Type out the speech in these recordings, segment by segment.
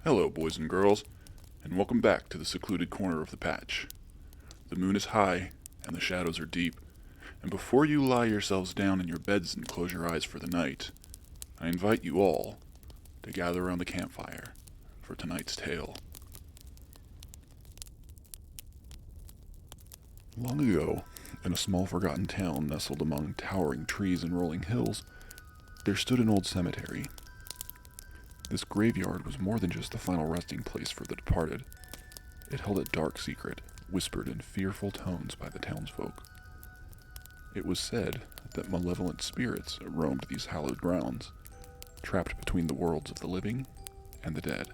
Hello, boys and girls, and welcome back to the secluded corner of the patch. The moon is high, and the shadows are deep, and before you lie yourselves down in your beds and close your eyes for the night, I invite you all to gather around the campfire for tonight's tale. Long ago, in a small forgotten town nestled among towering trees and rolling hills, there stood an old cemetery. This graveyard was more than just the final resting place for the departed. It held a dark secret, whispered in fearful tones by the townsfolk. It was said that malevolent spirits roamed these hallowed grounds, trapped between the worlds of the living and the dead.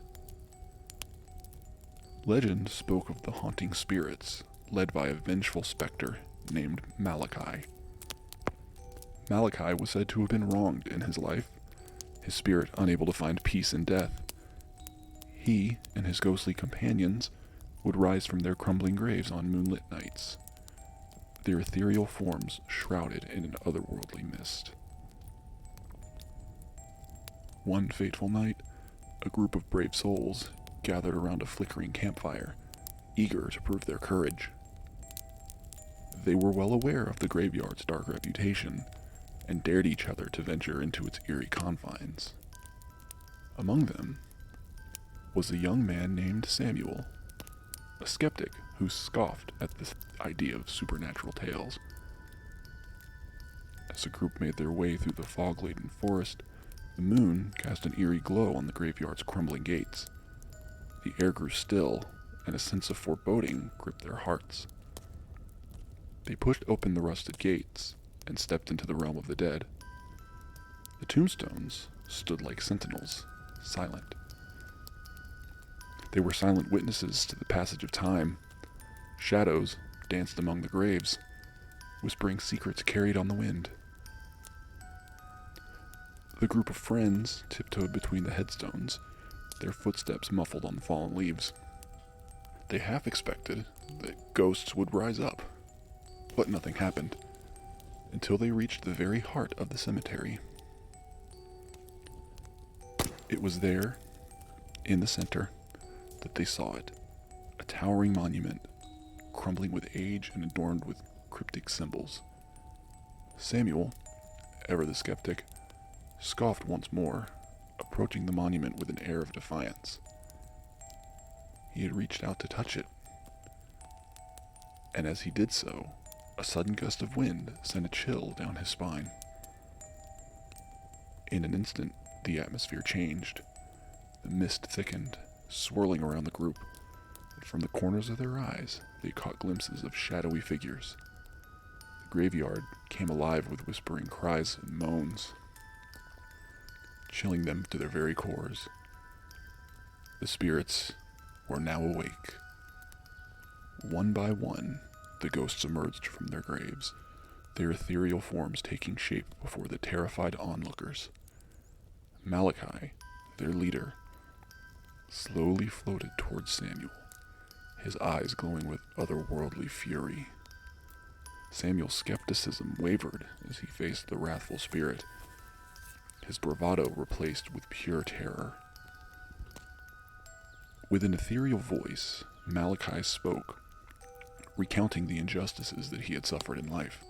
Legend spoke of the haunting spirits, led by a vengeful specter named Malachi. Malachi was said to have been wronged in his life, his spirit unable to find peace in death. He and his ghostly companions would rise from their crumbling graves on moonlit nights, their ethereal forms shrouded in an otherworldly mist. One fateful night, a group of brave souls gathered around a flickering campfire, eager to prove their courage. They were well aware of the graveyard's dark reputation, and dared each other to venture into its eerie confines. Among them was a young man named Samuel, a skeptic who scoffed at the idea of supernatural tales. As the group made their way through the fog-laden forest, the moon cast an eerie glow on the graveyard's crumbling gates. The air grew still, and a sense of foreboding gripped their hearts. They pushed open the rusted gates and stepped into the realm of the dead. The tombstones stood like sentinels, silent. They were silent witnesses to the passage of time. Shadows danced among the graves, whispering secrets carried on the wind. The group of friends tiptoed between the headstones, their footsteps muffled on the fallen leaves. They half expected that ghosts would rise up, but nothing happened until they reached the very heart of the cemetery. It was there, in the center, that they saw it, a towering monument, crumbling with age and adorned with cryptic symbols. Samuel, ever the skeptic, scoffed once more, approaching the monument with an air of defiance. He had reached out to touch it, and as he did so, a sudden gust of wind sent a chill down his spine. In an instant, the atmosphere changed. The mist thickened, swirling around the group, and from the corners of their eyes, they caught glimpses of shadowy figures. The graveyard came alive with whispering cries and moans, chilling them to their very cores. The spirits were now awake. One by one, the ghosts emerged from their graves, their ethereal forms taking shape before the terrified onlookers. Malachi, their leader, slowly floated towards Samuel, his eyes glowing with otherworldly fury. Samuel's skepticism wavered as he faced the wrathful spirit, his bravado replaced with pure terror. With an ethereal voice, Malachi spoke, recounting the injustices that he had suffered in life.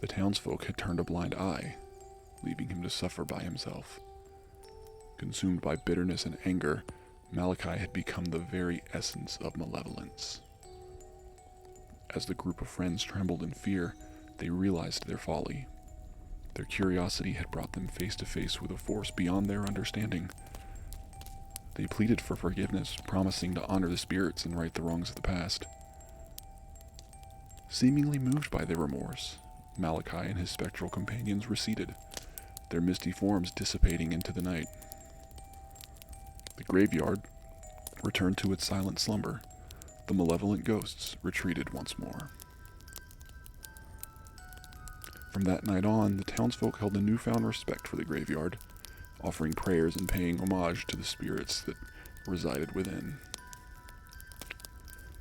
The townsfolk had turned a blind eye, leaving him to suffer by himself. Consumed by bitterness and anger, Malachi had become the very essence of malevolence. As the group of friends trembled in fear, they realized their folly. Their curiosity had brought them face to face with a force beyond their understanding. They pleaded for forgiveness, promising to honor the spirits and right the wrongs of the past. Seemingly moved by their remorse, Malachi and his spectral companions receded, their misty forms dissipating into the night. The graveyard returned to its silent slumber. The malevolent ghosts retreated once more. From that night on, the townsfolk held a newfound respect for the graveyard, offering prayers and paying homage to the spirits that resided within.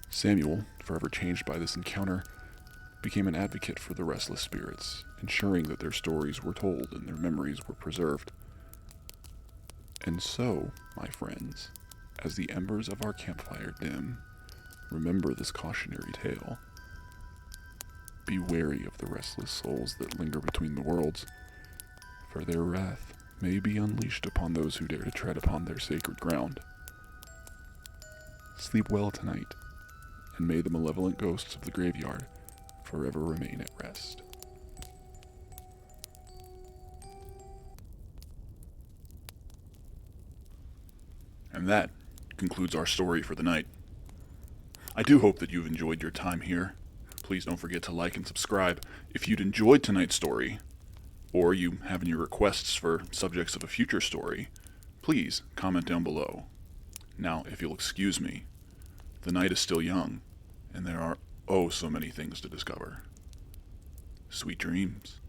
Samuel, forever changed by this encounter, became an advocate for the restless spirits, ensuring that their stories were told and their memories were preserved. And so, my friends, as the embers of our campfire dim, remember this cautionary tale. Be wary of the restless souls that linger between the worlds, for their wrath may be unleashed upon those who dare to tread upon their sacred ground. Sleep well tonight, and may the malevolent ghosts of the graveyard forever remain at rest. And that concludes our story for the night. I do hope that you've enjoyed your time here. Please don't forget to like and subscribe. If you'd enjoyed tonight's story, or you have any requests for subjects of a future story, please comment down below. Now, if you'll excuse me, the night is still young, and there are oh so many things to discover. Sweet dreams.